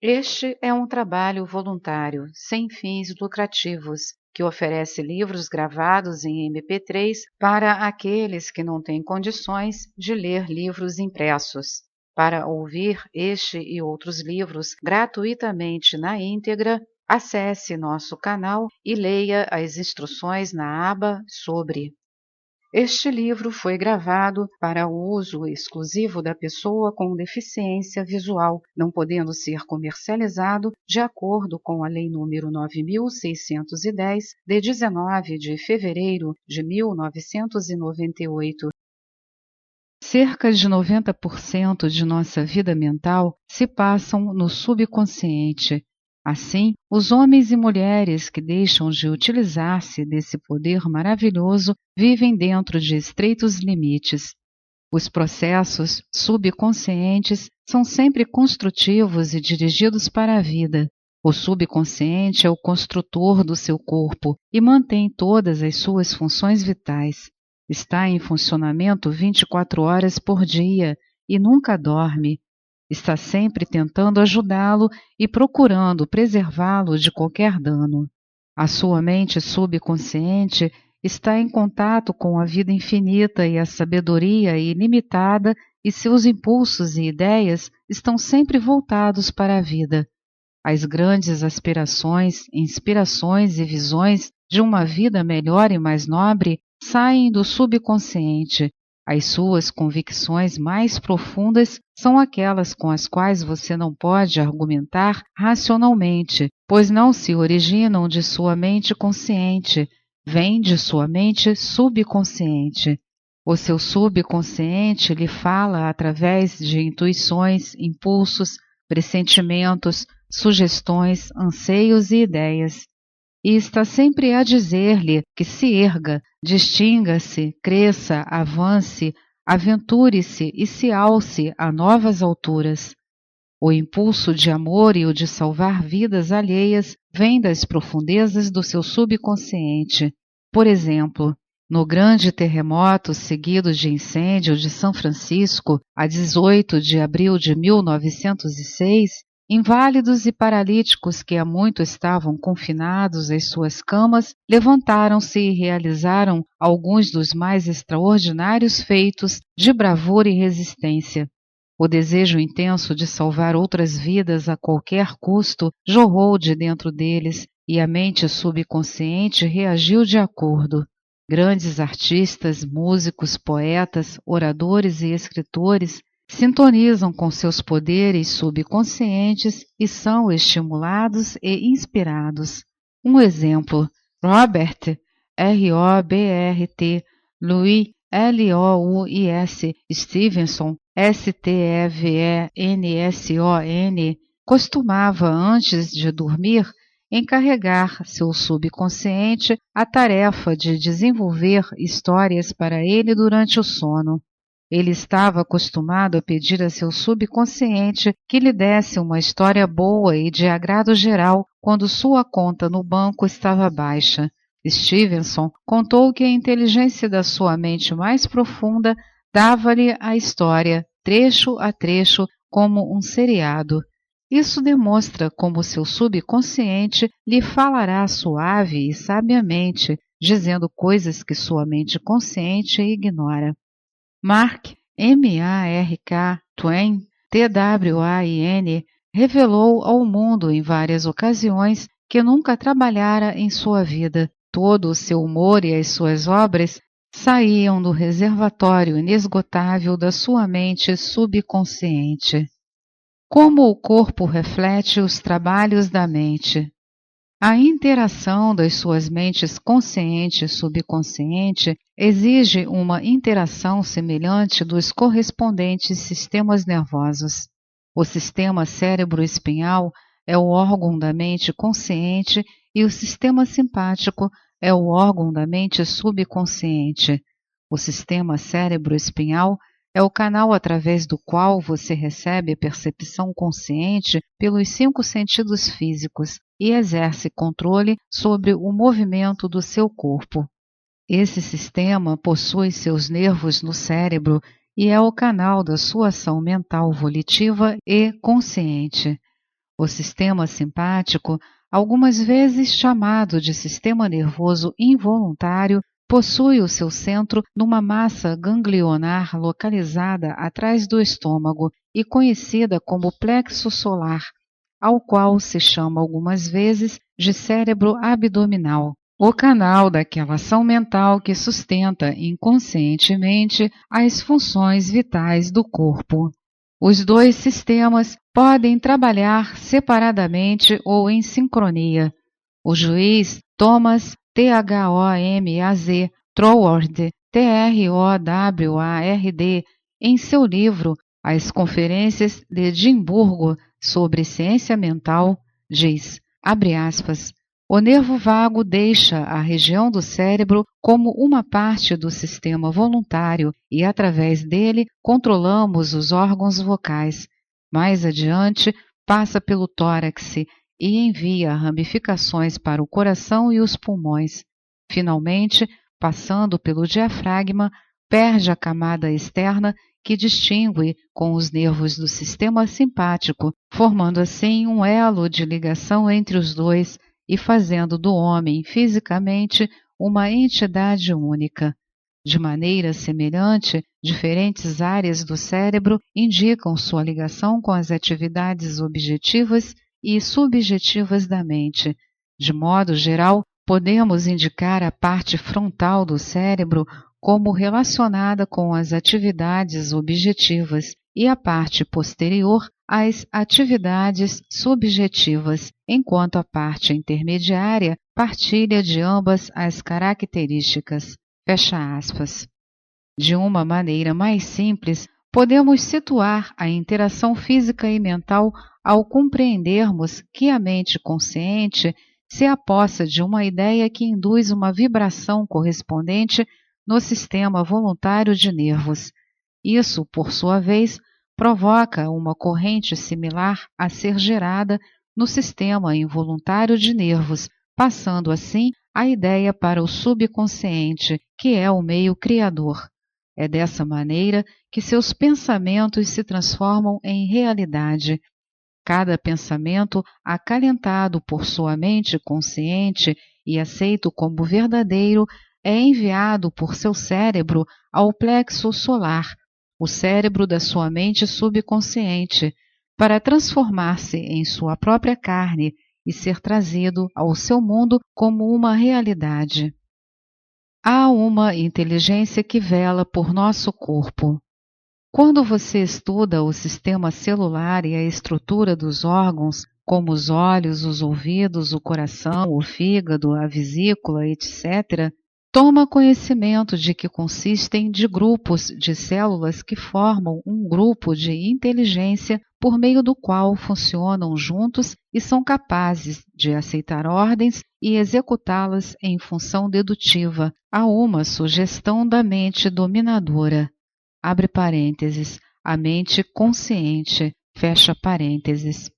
Este é um trabalho voluntário, sem fins lucrativos, que oferece livros gravados em MP3 para aqueles que não têm condições de ler livros impressos. Para ouvir este e outros livros gratuitamente na íntegra, acesse nosso canal e leia as instruções na aba Sobre. Este livro foi gravado para o uso exclusivo da pessoa com deficiência visual, não podendo ser comercializado de acordo com a Lei nº 9.610, de 19 de fevereiro de 1998. Cerca de 90% de nossa vida mental se passam no subconsciente. Assim, os homens e mulheres que deixam de utilizar-se desse poder maravilhoso vivem dentro de estreitos limites. Os processos subconscientes são sempre construtivos e dirigidos para a vida. O subconsciente é o construtor do seu corpo e mantém todas as suas funções vitais. Está em funcionamento 24 horas por dia e nunca dorme. Está sempre tentando ajudá-lo e procurando preservá-lo de qualquer dano. A sua mente subconsciente está em contato com a vida infinita e a sabedoria ilimitada, e seus impulsos e ideias estão sempre voltados para a vida. As grandes aspirações, inspirações e visões de uma vida melhor e mais nobre saem do subconsciente. As suas convicções mais profundas são aquelas com as quais você não pode argumentar racionalmente, pois não se originam de sua mente consciente, vêm de sua mente subconsciente. O seu subconsciente lhe fala através de intuições, impulsos, pressentimentos, sugestões, anseios e ideias. E está sempre a dizer-lhe que se erga, distinga-se, cresça, avance, aventure-se e se alce a novas alturas. O impulso de amor e o de salvar vidas alheias vem das profundezas do seu subconsciente. Por exemplo, no grande terremoto seguido de incêndio de São Francisco, a 18 de abril de 1906, inválidos e paralíticos que há muito estavam confinados às suas camas levantaram-se e realizaram alguns dos mais extraordinários feitos de bravura e resistência. O desejo intenso de salvar outras vidas a qualquer custo jorrou de dentro deles e a mente subconsciente reagiu de acordo. Grandes artistas, músicos, poetas, oradores e escritores sintonizam com seus poderes subconscientes e são estimulados e inspirados. Um exemplo: Robert, R-O-B-R-T, Louis, L-O-U-I-S, Stevenson, S-T-E-V-E-N-S-O-N, costumava, antes de dormir, encarregar seu subconsciente a tarefa de desenvolver histórias para ele durante o sono. Ele estava acostumado a pedir a seu subconsciente que lhe desse uma história boa e de agrado geral quando sua conta no banco estava baixa. Stevenson contou que a inteligência da sua mente mais profunda dava-lhe a história, trecho a trecho, como um seriado. Isso demonstra como seu subconsciente lhe falará suave e sabiamente, dizendo coisas que sua mente consciente ignora. Mark M.A.R.K. Twain, T-W-A-I-N, revelou ao mundo em várias ocasiões que nunca trabalhara em sua vida. Todo o seu humor e as suas obras saíam do reservatório inesgotável da sua mente subconsciente. Como o corpo reflete os trabalhos da mente. A interação das suas mentes consciente e subconsciente exige uma interação semelhante dos correspondentes sistemas nervosos. O sistema cérebro-espinhal é o órgão da mente consciente e o sistema simpático é o órgão da mente subconsciente. O sistema cérebro-espinhal é o canal através do qual você recebe a percepção consciente pelos 5 sentidos físicos e exerce controle sobre o movimento do seu corpo. Esse sistema possui seus nervos no cérebro e é o canal da sua ação mental volitiva e consciente. O sistema simpático, algumas vezes chamado de sistema nervoso involuntário, possui o seu centro numa massa ganglionar localizada atrás do estômago e conhecida como plexo solar, ao qual se chama algumas vezes de cérebro abdominal, o canal daquela ação mental que sustenta inconscientemente as funções vitais do corpo. Os dois sistemas podem trabalhar separadamente ou em sincronia. O juiz Thomas Troward, Troward, em seu livro As Conferências de Edimburgo sobre Ciência Mental, diz, abre aspas, o nervo vago deixa a região do cérebro como uma parte do sistema voluntário e, através dele, controlamos os órgãos vocais. Mais adiante, passa pelo tórax e envia ramificações para o coração e os pulmões. Finalmente, passando pelo diafragma, perde a camada externa que distingue com os nervos do sistema simpático, formando assim um elo de ligação entre os dois e fazendo do homem fisicamente uma entidade única. De maneira semelhante, diferentes áreas do cérebro indicam sua ligação com as atividades objetivas e subjetivas da mente. De modo geral, podemos indicar a parte frontal do cérebro como relacionada com as atividades objetivas e a parte posterior às atividades subjetivas, enquanto a parte intermediária partilha de ambas as características. Fecha aspas. De uma maneira mais simples, podemos situar a interação física e mental ao compreendermos que a mente consciente se apossa de uma ideia que induz uma vibração correspondente no sistema voluntário de nervos. Isso, por sua vez, provoca uma corrente similar a ser gerada no sistema involuntário de nervos, passando assim a ideia para o subconsciente, que é o meio criador. É dessa maneira que seus pensamentos se transformam em realidade. Cada pensamento acalentado por sua mente consciente e aceito como verdadeiro é enviado por seu cérebro ao plexo solar, o cérebro da sua mente subconsciente, para transformar-se em sua própria carne e ser trazido ao seu mundo como uma realidade. Há uma inteligência que vela por nosso corpo. Quando você estuda o sistema celular e a estrutura dos órgãos, como os olhos, os ouvidos, o coração, o fígado, a vesícula, etc., toma conhecimento de que consistem de grupos de células que formam um grupo de inteligência por meio do qual funcionam juntos e são capazes de aceitar ordens e executá-las em função dedutiva a uma sugestão da mente dominadora. Abre parênteses, a mente consciente, fecha parênteses.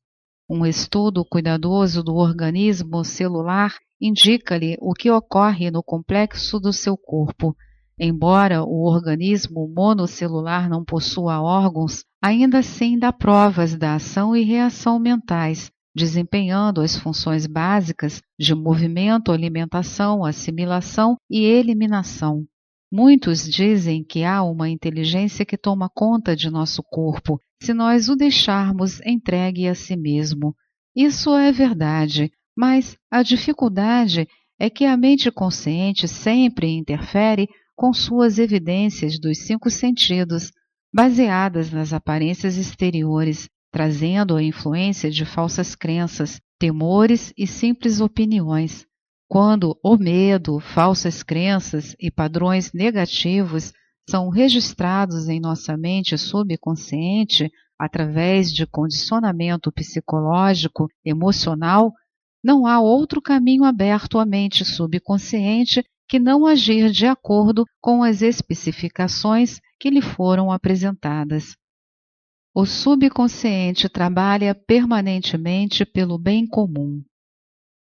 Um estudo cuidadoso do organismo celular indica-lhe o que ocorre no complexo do seu corpo. Embora o organismo monocelular não possua órgãos, ainda assim dá provas da ação e reação mentais, desempenhando as funções básicas de movimento, alimentação, assimilação e eliminação. Muitos dizem que há uma inteligência que toma conta de nosso corpo, se nós o deixarmos entregue a si mesmo. Isso é verdade, mas a dificuldade é que a mente consciente sempre interfere com suas evidências dos 5 sentidos, baseadas nas aparências exteriores, trazendo a influência de falsas crenças, temores e simples opiniões. Quando o medo, falsas crenças e padrões negativos são registrados em nossa mente subconsciente através de condicionamento psicológico, emocional, não há outro caminho aberto à mente subconsciente que não agir de acordo com as especificações que lhe foram apresentadas. O subconsciente trabalha permanentemente pelo bem comum.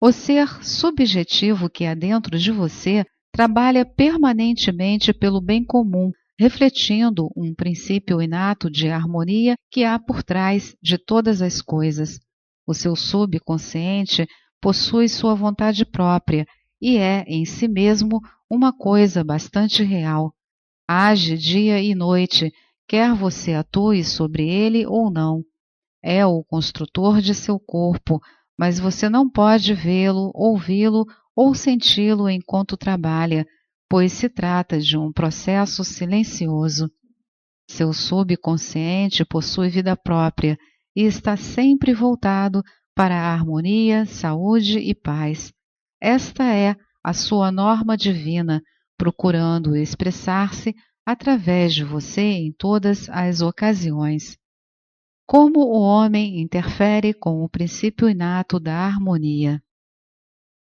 O ser subjetivo que há dentro de você trabalha permanentemente pelo bem comum, refletindo um princípio inato de harmonia que há por trás de todas as coisas. O seu subconsciente possui sua vontade própria e é, em si mesmo, uma coisa bastante real. Age dia e noite, quer você atue sobre ele ou não. É o construtor de seu corpo, mas você não pode vê-lo, ouvi-lo ou senti-lo enquanto trabalha, pois se trata de um processo silencioso. Seu subconsciente possui vida própria e está sempre voltado para a harmonia, saúde e paz. Esta é a sua norma divina, procurando expressar-se através de você em todas as ocasiões. Como o homem interfere com o princípio inato da harmonia?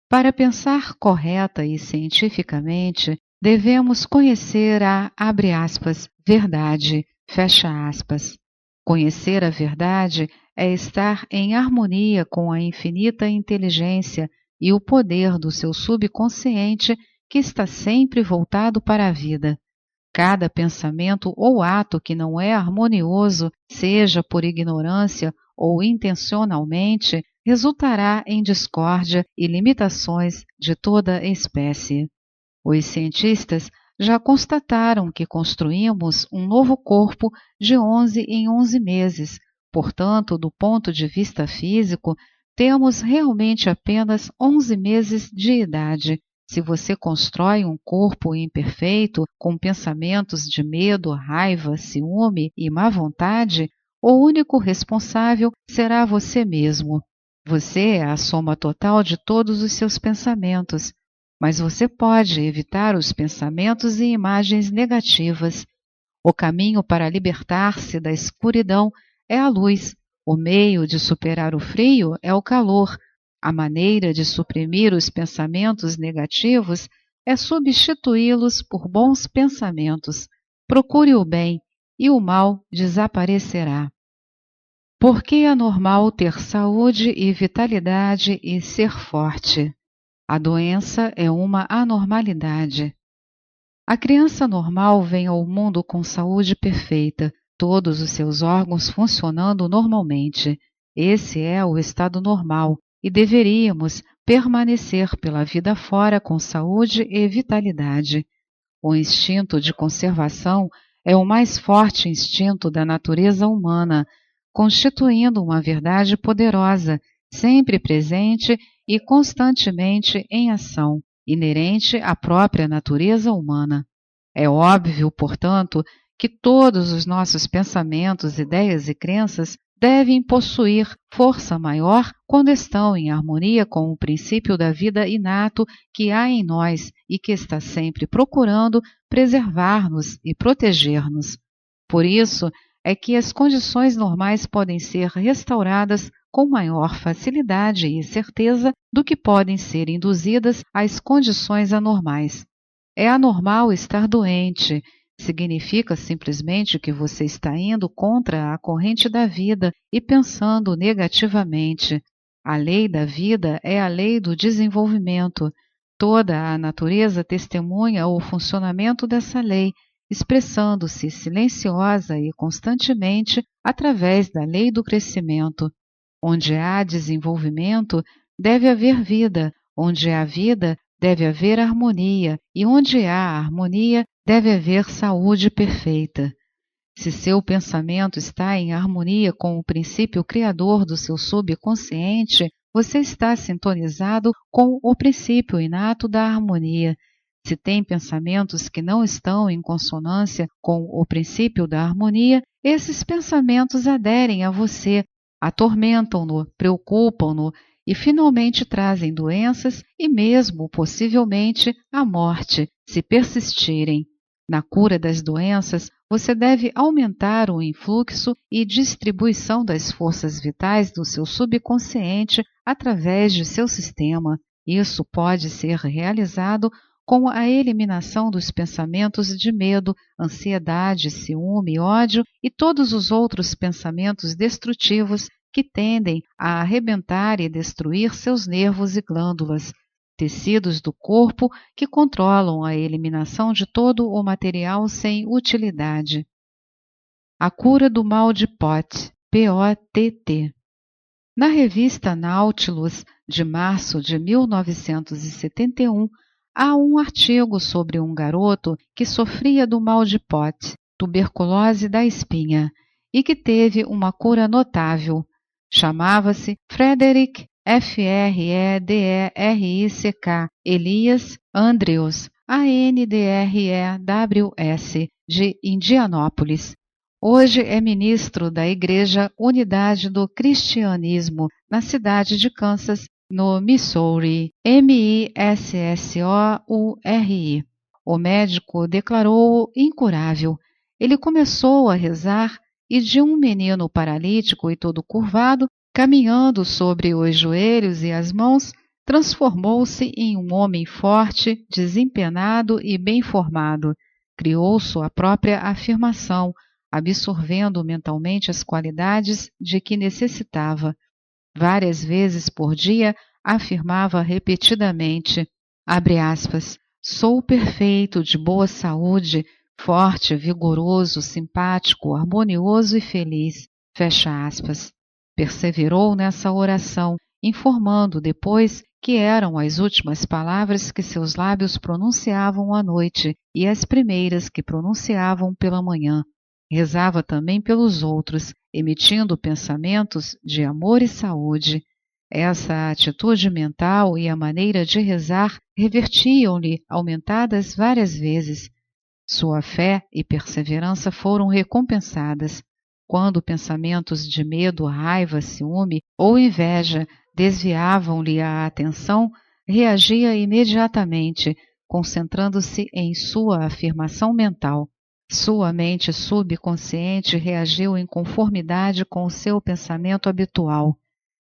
Para pensar correta e cientificamente, devemos conhecer a, abre aspas, verdade, fecha aspas. Conhecer a verdade é estar em harmonia com a infinita inteligência e o poder do seu subconsciente que está sempre voltado para a vida. Cada pensamento ou ato que não é harmonioso, seja por ignorância ou intencionalmente, resultará em discórdia e limitações de toda espécie. Os cientistas já constataram que construímos um novo corpo de 11 em 11 meses, portanto, do ponto de vista físico, temos realmente apenas 11 meses de idade. Se você constrói um corpo imperfeito, com pensamentos de medo, raiva, ciúme e má vontade, o único responsável será você mesmo. Você é a soma total de todos os seus pensamentos, mas você pode evitar os pensamentos e imagens negativas. O caminho para libertar-se da escuridão é a luz. O meio de superar o frio é o calor. A maneira de suprimir os pensamentos negativos é substituí-los por bons pensamentos. Procure o bem e o mal desaparecerá. Por que é normal ter saúde e vitalidade e ser forte? A doença é uma anormalidade. A criança normal vem ao mundo com saúde perfeita, todos os seus órgãos funcionando normalmente. Esse é o estado normal e deveríamos permanecer pela vida fora com saúde e vitalidade. O instinto de conservação é o mais forte instinto da natureza humana, constituindo uma verdade poderosa, sempre presente e constantemente em ação, inerente à própria natureza humana. É óbvio, portanto, que todos os nossos pensamentos, ideias e crenças devem possuir força maior quando estão em harmonia com o princípio da vida inato que há em nós e que está sempre procurando preservar-nos e proteger-nos. Por isso é que as condições normais podem ser restauradas com maior facilidade e certeza do que podem ser induzidas às condições anormais. É anormal estar doente. Significa simplesmente que você está indo contra a corrente da vida e pensando negativamente. A lei da vida é a lei do desenvolvimento. Toda a natureza testemunha o funcionamento dessa lei, expressando-se silenciosa e constantemente através da lei do crescimento. Onde há desenvolvimento, deve haver vida. Onde há vida, deve haver harmonia. E onde há harmonia, deve haver saúde perfeita. Se seu pensamento está em harmonia com o princípio criador do seu subconsciente, você está sintonizado com o princípio inato da harmonia. Se tem pensamentos que não estão em consonância com o princípio da harmonia, esses pensamentos aderem a você, atormentam-no, preocupam-no e finalmente trazem doenças e mesmo, possivelmente, a morte, se persistirem. Na cura das doenças, você deve aumentar o influxo e distribuição das forças vitais do seu subconsciente através de seu sistema. Isso pode ser realizado com a eliminação dos pensamentos de medo, ansiedade, ciúme, ódio e todos os outros pensamentos destrutivos que tendem a arrebentar e destruir seus nervos e glândulas, tecidos do corpo que controlam a eliminação de todo o material sem utilidade. A cura do mal de Pot, POTT. Na revista Nautilus, de março de 1971, há um artigo sobre um garoto que sofria do mal de Pot, tuberculose da espinha, e que teve uma cura notável. Chamava-se Frederick Frederick Elias Andrews, ANDREWS, de Indianópolis. Hoje é ministro da Igreja Unidade do Cristianismo, na cidade de Kansas, no Missouri, Missouri. O médico declarou-o incurável. Ele começou a rezar e de um menino paralítico e todo curvado, caminhando sobre os joelhos e as mãos, transformou-se em um homem forte, desempenado e bem formado. Criou sua própria afirmação, absorvendo mentalmente as qualidades de que necessitava. Várias vezes por dia afirmava repetidamente, abre aspas, sou perfeito, de boa saúde, forte, vigoroso, simpático, harmonioso e feliz, fecha aspas. Perseverou nessa oração, informando depois que eram as últimas palavras que seus lábios pronunciavam à noite e as primeiras que pronunciavam pela manhã. Rezava também pelos outros, emitindo pensamentos de amor e saúde. Essa atitude mental e a maneira de rezar revertiam-lhe aumentadas várias vezes. Sua fé e perseverança foram recompensadas. Quando pensamentos de medo, raiva, ciúme ou inveja desviavam-lhe a atenção, reagia imediatamente, concentrando-se em sua afirmação mental. Sua mente subconsciente reagiu em conformidade com o seu pensamento habitual.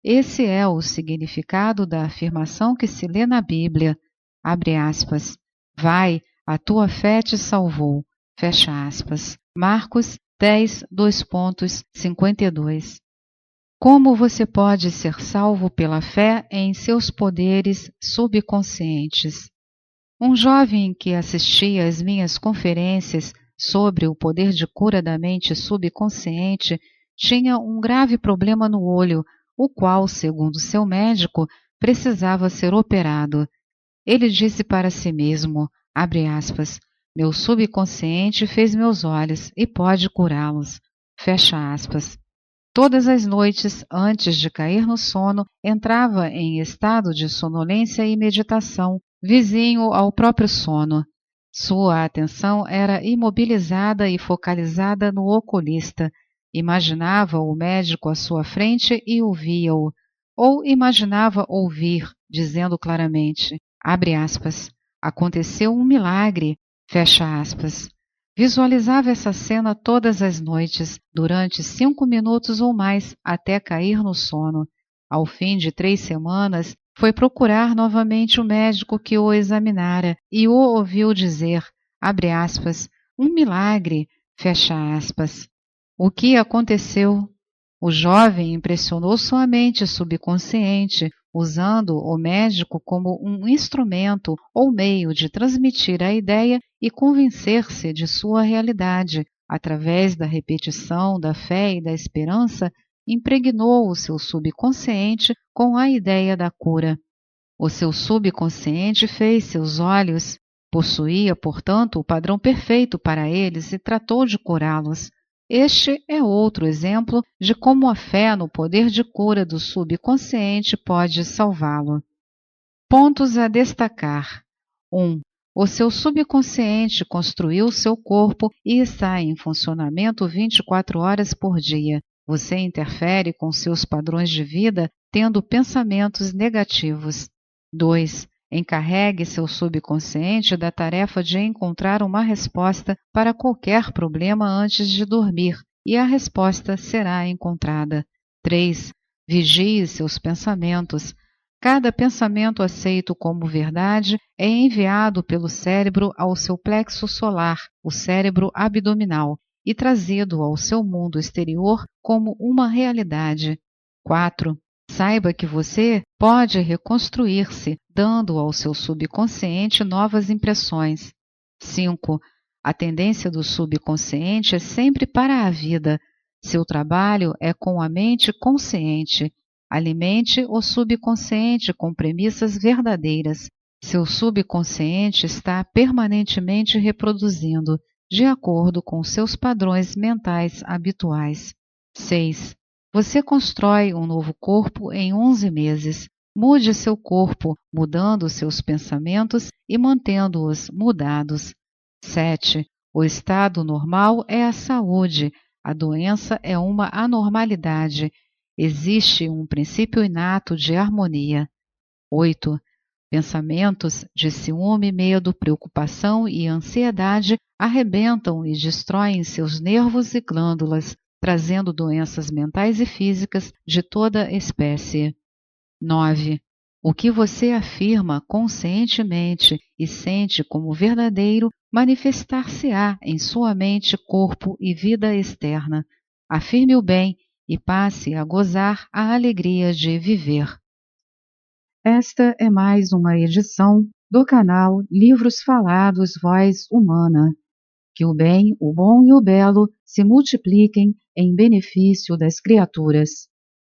Esse é o significado da afirmação que se lê na Bíblia. Abre aspas. Vai, a tua fé te salvou. Fecha aspas. Marcos 10, 2.52. Como você pode ser salvo pela fé em seus poderes subconscientes? Um jovem que assistia às minhas conferências sobre o poder de cura da mente subconsciente tinha um grave problema no olho, o qual, segundo seu médico, precisava ser operado. Ele disse para si mesmo, abre aspas, meu subconsciente fez meus olhos e pode curá-los, fecha aspas. Todas as noites, antes de cair no sono, entrava em estado de sonolência e meditação, vizinho ao próprio sono. Sua atenção era imobilizada e focalizada no oculista. Imaginava o médico à sua frente e ouvia-o, ou imaginava ouvir, dizendo claramente, abre aspas, aconteceu um milagre, fecha aspas. Visualizava essa cena todas as noites, durante 5 minutos ou mais, até cair no sono. Ao fim de 3 semanas, foi procurar novamente o médico que o examinara e o ouviu dizer, abre aspas, um milagre, fecha aspas. O que aconteceu? O jovem impressionou sua mente subconsciente, usando o médico como um instrumento ou meio de transmitir a ideia e convencer-se de sua realidade. Através da repetição da fé e da esperança, impregnou o seu subconsciente com a ideia da cura. O seu subconsciente fez seus olhos, possuía, portanto, o padrão perfeito para eles e tratou de curá-los. Este é outro exemplo de como a fé no poder de cura do subconsciente pode salvá-lo. Pontos a destacar. 1. O seu subconsciente construiu seu corpo e está em funcionamento 24 horas por dia. Você interfere com seus padrões de vida tendo pensamentos negativos. 2. Encarregue seu subconsciente da tarefa de encontrar uma resposta para qualquer problema antes de dormir, e a resposta será encontrada. 3. Vigie seus pensamentos. Cada pensamento aceito como verdade é enviado pelo cérebro ao seu plexo solar, o cérebro abdominal, e trazido ao seu mundo exterior como uma realidade. 4. Saiba que você pode reconstruir-se, dando ao seu subconsciente novas impressões. 5. A tendência do subconsciente é sempre para a vida. Seu trabalho é com a mente consciente. Alimente o subconsciente com premissas verdadeiras. Seu subconsciente está permanentemente reproduzindo, de acordo com seus padrões mentais habituais. 6. Você constrói um novo corpo em 11 meses. Mude seu corpo, mudando seus pensamentos e mantendo-os mudados. 7. O estado normal é a saúde. A doença é uma anormalidade. Existe um princípio inato de harmonia. 8. Pensamentos de ciúme, medo, preocupação e ansiedade arrebentam e destroem seus nervos e glândulas, trazendo doenças mentais e físicas de toda espécie. 9. O que você afirma conscientemente e sente como verdadeiro manifestar-se-á em sua mente, corpo e vida externa. Afirme o bem e passe a gozar a alegria de viver. Esta é mais uma edição do canal Livros Falados Voz Humana. Que o bem, o bom e o belo se multipliquem em benefício das criaturas.